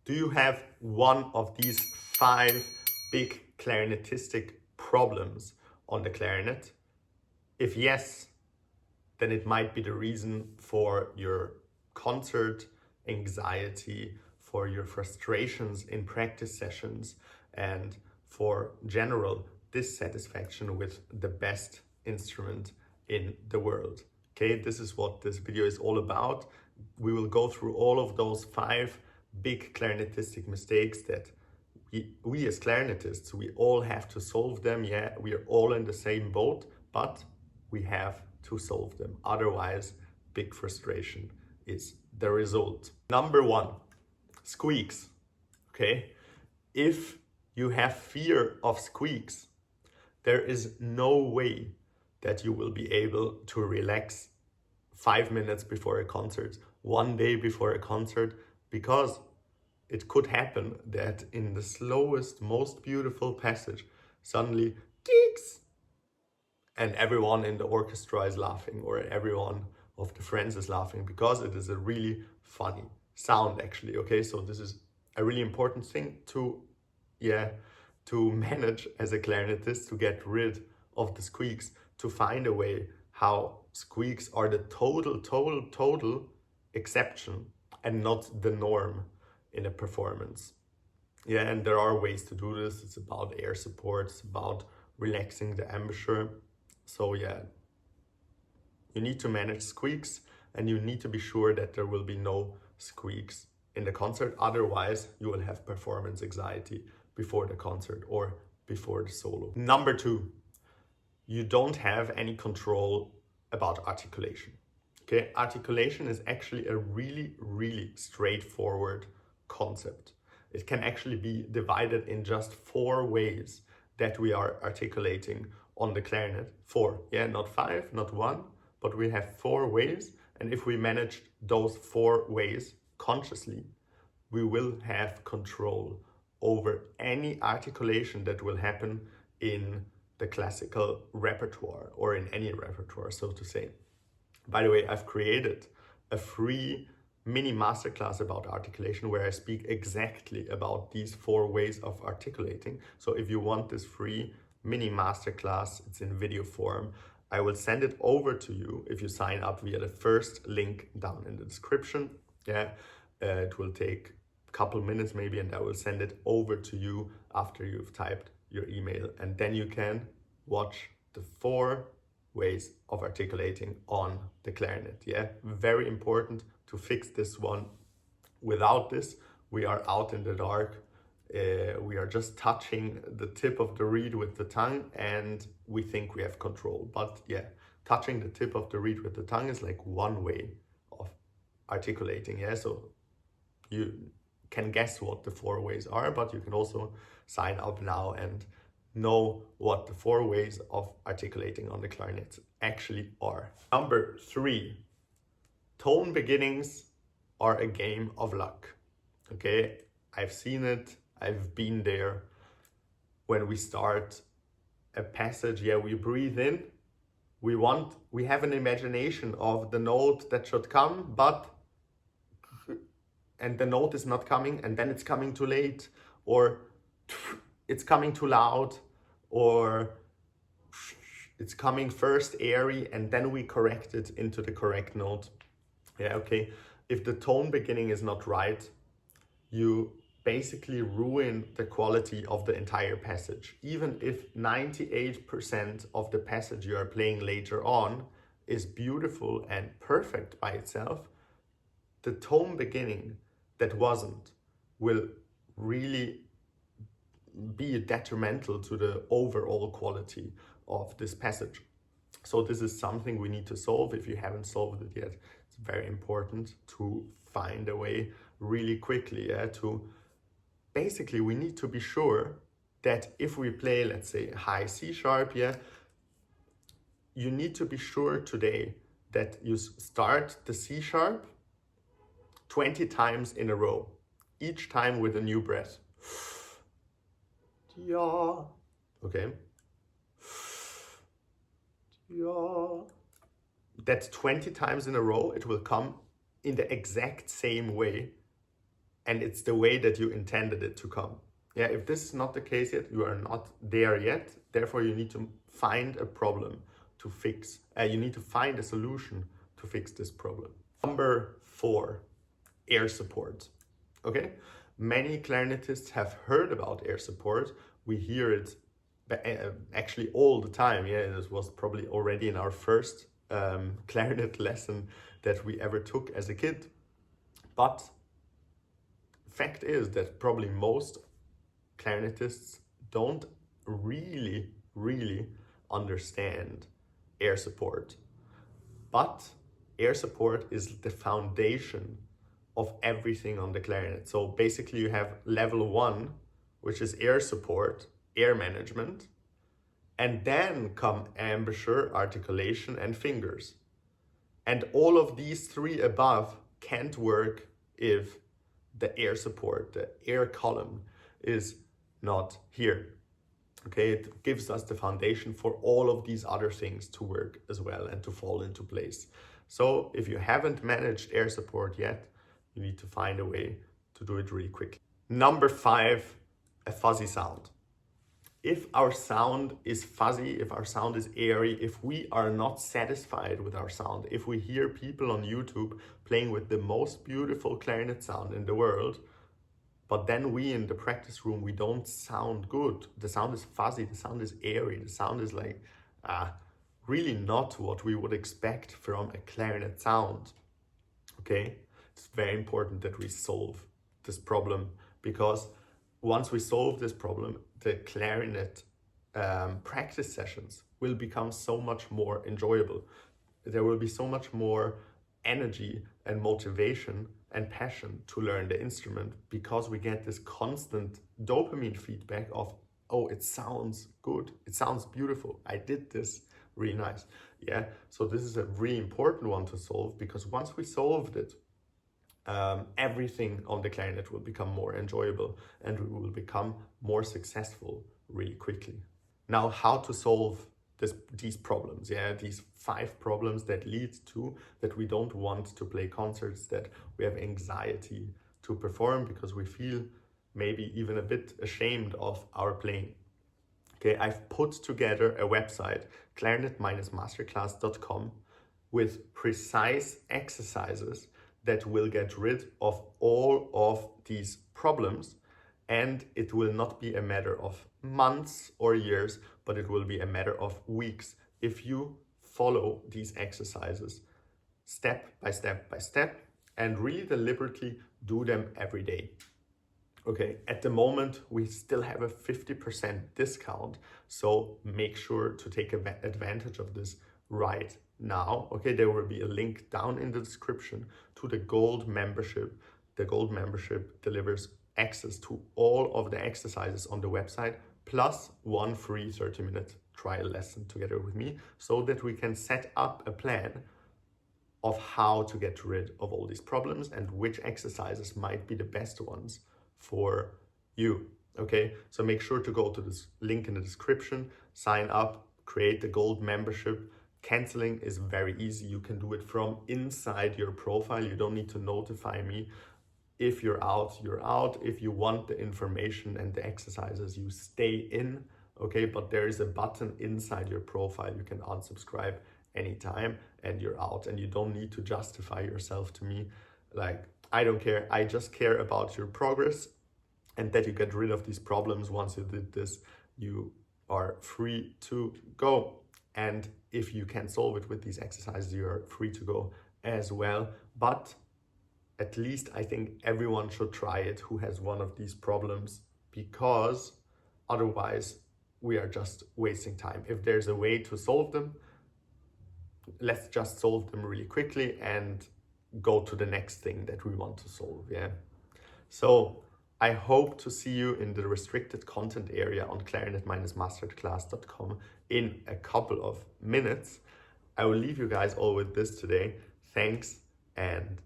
Do you have one of these 5 big clarinetistic problems on the clarinet? If yes, then it might be the reason for your concert anxiety, for your frustrations in practice sessions, and for general dissatisfaction with the best instrument in the world. Okay, this is what this video is all about. We will go through all of those 5 big clarinetistic mistakes that we as clarinetists, we all have to solve them. Yeah, we are all in the same boat, but we have to solve them. Otherwise, big frustration is the result. Number 1, squeaks. Okay, if you have fear of squeaks, there is no way that you will be able to relax 5 minutes before a concert, 1 day before a concert, because it could happen that in the slowest, most beautiful passage, suddenly geeks, and everyone in the orchestra is laughing, or everyone of the friends is laughing, because it is a really funny sound actually. Okay, so this is a really important thing to manage as a clarinetist, to get rid of the squeaks, to find a way how squeaks are the total exception and not the norm in a performance. Yeah, and there are ways to do this. It's about air support, it's about relaxing the embouchure. So yeah, you need to manage squeaks, and you need to be sure that there will be no squeaks in the concert. Otherwise, you will have performance anxiety before the concert or before the solo. Number 2, you don't have any control about articulation. Okay, articulation is actually a really straightforward concept. It can actually be divided in just 4 ways that we are articulating on the clarinet. 4, yeah, not 5, not 1, but we have 4 ways. And if we manage those 4 ways consciously, we will have control over any articulation that will happen in the classical repertoire, or in any repertoire, so to say. By the way, I've created a free mini masterclass about articulation where I speak exactly about these 4 ways of articulating. So if you want this free mini masterclass, it's in video form. I will send it over to you if you sign up via the first link down in the description. Yeah, it will take a couple minutes maybe, and I will send it over to you after you've typed your email, and then you can watch the 4 ways of articulating on the clarinet. Yeah, very important to fix this one. Without this, we are out in the dark. We are just touching the tip of the reed with the tongue, and we think we have control. But yeah, touching the tip of the reed with the tongue is like one way of articulating. Yeah, so you can guess what the 4 ways are, but you can also sign up now and know what the 4 ways of articulating on the clarinet actually are. Number 3, tone beginnings are a game of luck. Okay, I've seen it, I've been there. When we start a passage, yeah, we breathe in, we have an imagination of the note that should come, and the note is not coming, and then it's coming too late, or it's coming too loud, or it's coming first airy, and then we correct it into the correct note. Yeah, okay. If the tone beginning is not right, you basically ruin the quality of the entire passage. Even if 98% of the passage you are playing later on is beautiful and perfect by itself, the tone beginning that wasn't will really be detrimental to the overall quality of this passage. So this is something we need to solve. If you haven't solved it yet, it's very important to find a way really quickly. Basically, we need to be sure that if we play, let's say, high C sharp, you need to be sure today that you start the C sharp 20 times in a row, each time with a new breath. Yeah. Okay. Yeah. That's 20 times in a row. It will come in the exact same way and it's the way that you intended it to come. Yeah, if this is not the case yet, you are not there yet. Therefore, you need to find a problem to fix. You need to find a solution to fix this problem. Number 4, air support. Okay, many clarinetists have heard about air support. We hear it actually all the time. Yeah, this was probably already in our first clarinet lesson that we ever took as a kid. But fact is that probably most clarinetists don't really understand air support. But air support is the foundation of everything on the clarinet. So basically you have level 1, which is air support, air management, and then come embouchure, articulation, and fingers. And all of these 3 above can't work if the air support, the air column, is not here. Okay, it gives us the foundation for all of these other things to work as well and to fall into place. So if you haven't managed air support yet, you need to find a way to do it really quickly. Number 5, a fuzzy sound. If our sound is fuzzy, if our sound is airy, if we are not satisfied with our sound, if we hear people on YouTube playing with the most beautiful clarinet sound in the world, but then we in the practice room, we don't sound good. The sound is fuzzy, the sound is airy, the sound is like really not what we would expect from a clarinet sound. Okay, it's very important that we solve this problem, because once we solve this problem, the clarinet practice sessions will become so much more enjoyable. There will be so much more energy and motivation and passion to learn the instrument, because we get this constant dopamine feedback of, oh, it sounds good, it sounds beautiful, I did this really nice. Yeah, so this is a really important one to solve, because once we solved it, everything on the clarinet will become more enjoyable and we will become more successful really quickly. Now, how to solve these problems, yeah, these 5 problems that lead to that we don't want to play concerts, that we have anxiety to perform because we feel maybe even a bit ashamed of our playing. Okay, I've put together a website, clarinet-masterclass.com, with precise exercises that will get rid of all of these problems, and it will not be a matter of months or years, but it will be a matter of weeks if you follow these exercises step by step by step and really deliberately do them every day. Okay, at the moment we still have a 50% discount, so make sure to take advantage of this right now. Okay, there will be a link down in the description to the gold membership. The gold membership delivers access to all of the exercises on the website, plus 1 free 30-minute trial lesson together with me, so that we can set up a plan of how to get rid of all these problems and which exercises might be the best ones for you. Okay, so make sure to go to this link in the description, sign up, create the gold membership. Canceling is very easy. You can do it from inside your profile. You don't need to notify me. If you're out, you're out. If you want the information and the exercises, you stay in. Okay, but there is a button inside your profile. You can unsubscribe anytime and you're out, and you don't need to justify yourself to me. Like, I don't care. I just care about your progress and that you get rid of these problems. Once you did this, you are free to go. And if you can solve it with these exercises, you are free to go as well. But at least I think everyone should try it who has one of these problems, because otherwise we are just wasting time. If there's a way to solve them, let's just solve them really quickly and go to the next thing that we want to solve. Yeah. So I hope to see you in the restricted content area on clarinet-masterclass.com in a couple of minutes. I will leave you guys all with this today. Thanks and